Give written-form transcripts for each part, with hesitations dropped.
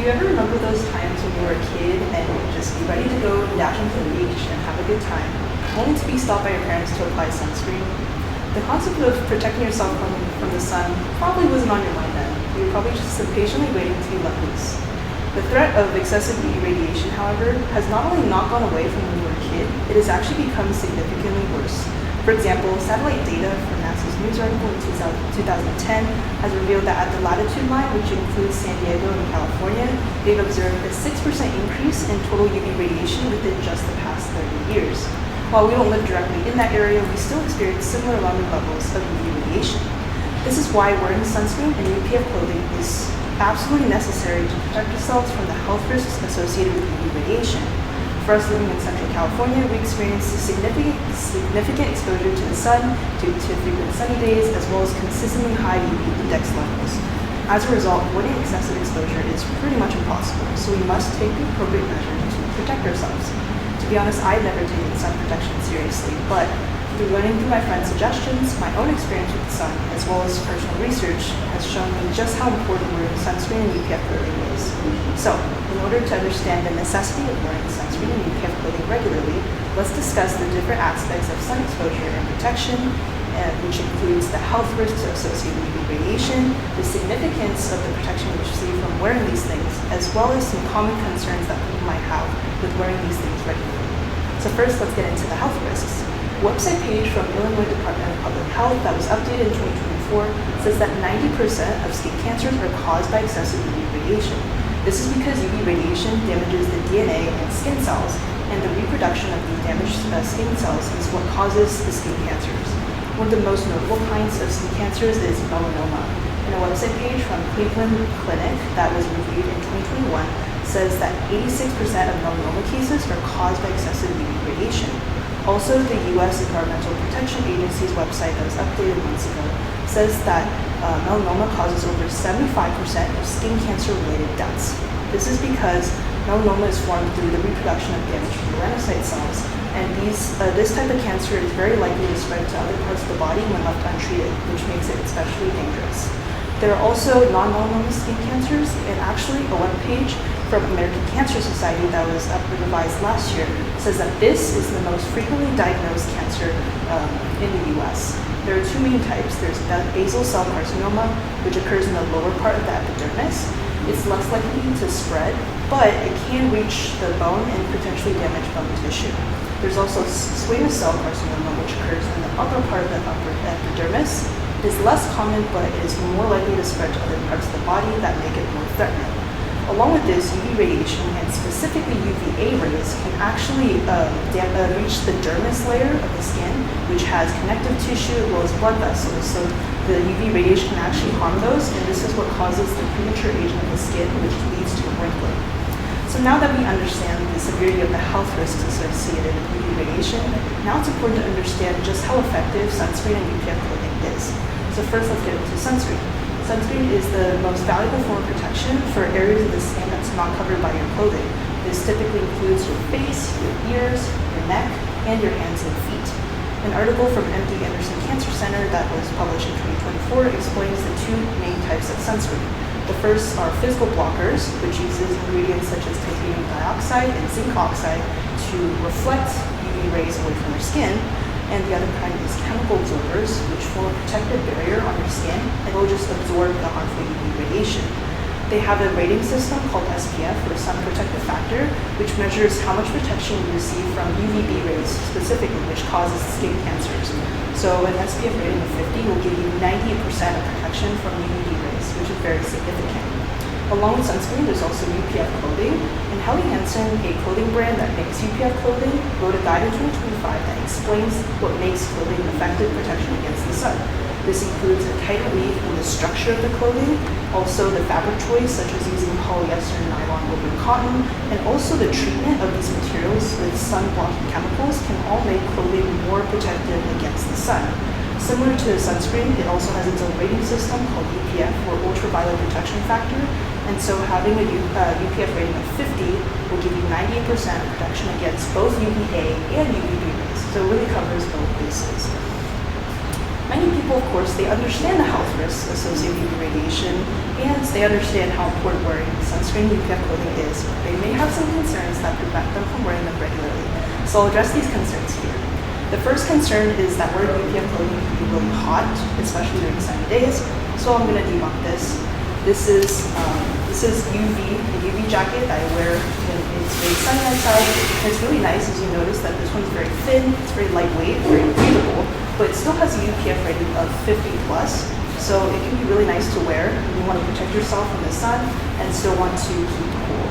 you ever remember those times when you were a kid and you'd just be ready to go and dash into the beach and have a good time, only to be stopped by your parents to apply sunscreen? The concept of protecting yourself from the sun probably wasn't on your mind then. You were probably just impatiently waiting to be let loose. The threat of excessive UV radiation, however, has not only not gone away from when you were a kid, it has actually become significantly worse. For example, satellite data from NASA's news article in 2010 has revealed that at the latitude line, which includes San Diego and California, they've observed a 6% increase in total UV radiation within just the past 30 years. While we don't live directly in that area, we still experience similar alarming levels of UV radiation. This is why wearing sunscreen and UPF clothing is absolutely necessary to protect ourselves from the health risks associated with UV radiation. For us living in Central California, we experience significant exposure to the sun due to frequent sunny days as well as consistently high UV index levels. As a result, avoiding excessive exposure is pretty much impossible, so we must take the appropriate measures to protect ourselves. To be honest, I had never taken sun protection seriously, but through learning through my friends' suggestions, my own experience with the sun, as well as personal research, has shown me just how important wearing sunscreen and UPF clothing is. So, in order to understand the necessity of wearing sunscreen and UPF clothing regularly, let's discuss the different aspects of sun exposure and protection, which includes the health risks associated with UV radiation, the significance of the protection we receive from wearing these things, as well as some common concerns that people might have with wearing these things regularly. So first, let's get into the health risks. A website page from Illinois Department of Public Health that was updated in 2024 says that 90% of skin cancers are caused by excessive UV radiation. This is because UV radiation damages the DNA and skin cells, and the reproduction of these damaged skin cells is what causes the skin cancers. One of the most notable kinds of skin cancers is melanoma. And a website page from Cleveland Clinic that was reviewed in 2021 says that 86% of melanoma cases are caused by excessive UV radiation. Also, the U.S. Environmental Protection Agency's website that was updated months ago says that melanoma causes over 75% of skin cancer-related deaths. This is because melanoma is formed through the reproduction of damaged melanocyte cells, and this type of cancer is very likely to spread to other parts of the body when left untreated, which makes it especially dangerous. There are also non-melanoma skin cancers, and actually a webpage from American Cancer Society that was revised last year says that this is the most frequently diagnosed cancer in the U.S. There are two main types. There's basal cell carcinoma, which occurs in the lower part of the epidermis. It's less likely to spread, but it can reach the bone and potentially damage bone tissue. There's also squamous cell carcinoma, which occurs in the upper part of the upper epidermis. It is less common, but it is more likely to spread to other parts of the body that make it more threatening. Along with this, UV radiation, and specifically UVA rays, can actually reach the dermis layer of the skin, which has connective tissue as well as blood vessels. So the UV radiation can actually harm those, and this is what causes the premature aging of the skin, which leads to wrinkling. So now that we understand the severity of the health risks associated with UV radiation, now it's important to understand just how effective sunscreen and UPF clothing is. So first, let's get into sunscreen. Sunscreen is the most valuable form of protection for areas of the skin that's not covered by your clothing. This typically includes your face, your ears, your neck, and your hands and feet. An article from MD Anderson Cancer Center that was published in 2024 explains the two main types of sunscreen. The first are physical blockers, which uses ingredients such as titanium dioxide and zinc oxide to reflect UV rays away from your skin. And the other kind is chemical absorbers, which form a protective barrier on your skin and will just absorb the harmful UV radiation. They have a rating system called SPF, or Sun Protective Factor, which measures how much protection you receive from UVB rays specifically, which causes skin cancers. So an SPF rating of 50 will give you 98% of protection from UVB rays, which is very significant. Along with sunscreen, there's also UPF clothing, and Helly Hansen, a clothing brand that makes UPF clothing, wrote a guide in 2025 that explains what makes clothing effective protection against the sun. This includes a tight weave in the structure of the clothing, also the fabric choice, such as using polyester, nylon, over cotton, and also the treatment of these materials with sun-blocking chemicals can all make clothing more protective against the sun. Similar to sunscreen, it also has its own rating system called UPF, or Ultraviolet Protection Factor, and so having a UPF rating of 50 will give you 98% protection against both UVA and UVB rays, so it really covers both bases. Many people, of course, they understand the health risks associated with radiation, and they understand how important wearing sunscreen UPF clothing is. They may have some concerns that prevent them from wearing them regularly. So I'll address these concerns here. The first concern is that wearing UPF clothing can be really hot, especially during sunny days. So I'm going to debunk this. This is the UV jacket that I wear when it's very sunny outside. And it's really nice, as you notice, that this one's very thin, it's very lightweight, very breathable, but it still has a UPF rating of 50 plus. So it can be really nice to wear if you want to protect yourself from the sun and still want to keep cool.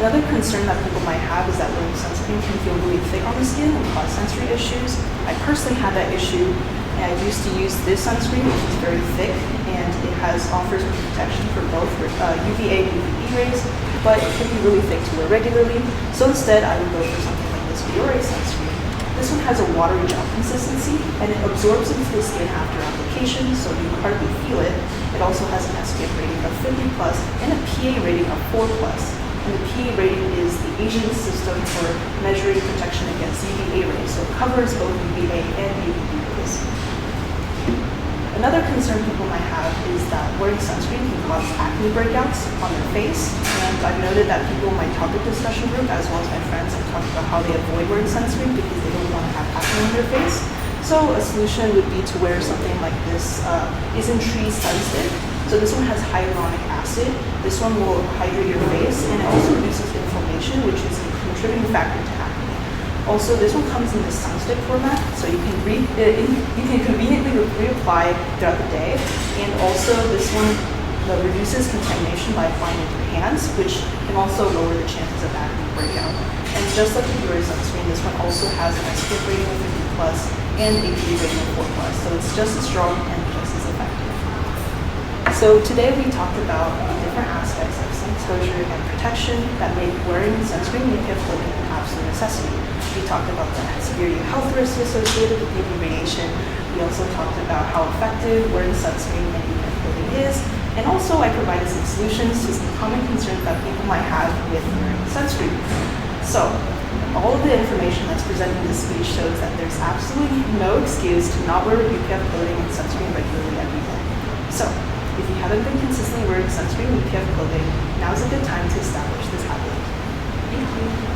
Another concern that people might have is that wearing sunscreen can feel really thick on the skin and cause sensory issues. I personally had that issue, and I used to use this sunscreen, which is very thick, and it offers protection for both UVA and UVB rays, but it can be really thick to wear regularly. So instead, I would go for something like this Biore sunscreen. This one has a watery gel consistency, and it absorbs into the skin after application, so you hardly feel it. It also has an SPF rating of 50 plus and a PA rating of 4 plus. And the PA rating is the Asian system for measuring protection against UVA rays, so it covers both UVA and UVB rays. Another concern people might have is that wearing sunscreen can cause acne breakouts on their face, and I've noted that people in my topic discussion group, as well as my friends, have talked about how they avoid wearing sunscreen because they don't want to have acne on their face. So a solution would be to wear something like this Isn't-Tree Sunstick. So this one has hyaluronic acid. This one will hydrate your face, and it also reduces inflammation, which is a contributing factor to acne. Also, this one comes in the sunstick format, so you can conveniently reapply throughout the day. And also, this one reduces contamination by applying it to your hands, which can also lower the chances of acne breakout. And just like the Biore sunscreen, this one also has an SPF rating of 50 plus and a PA rating of 4 plus, so it's just as strong and just as effective. So today we talked about the different aspects of sun exposure and protection that make wearing sunscreen UPF clothing an absolute necessity. We talked about the severe health risks associated with UV radiation. We also talked about how effective wearing sunscreen and UPF clothing is. And also I provided some solutions to some common concerns that people might have with wearing sunscreen. So all of the information that's presented in this speech shows that there's absolutely no excuse to not wear UPF clothing and sunscreen regularly every day. So if you haven't been consistently wearing sunscreen and UPF clothing, now is a good time to establish this habit. Thank you.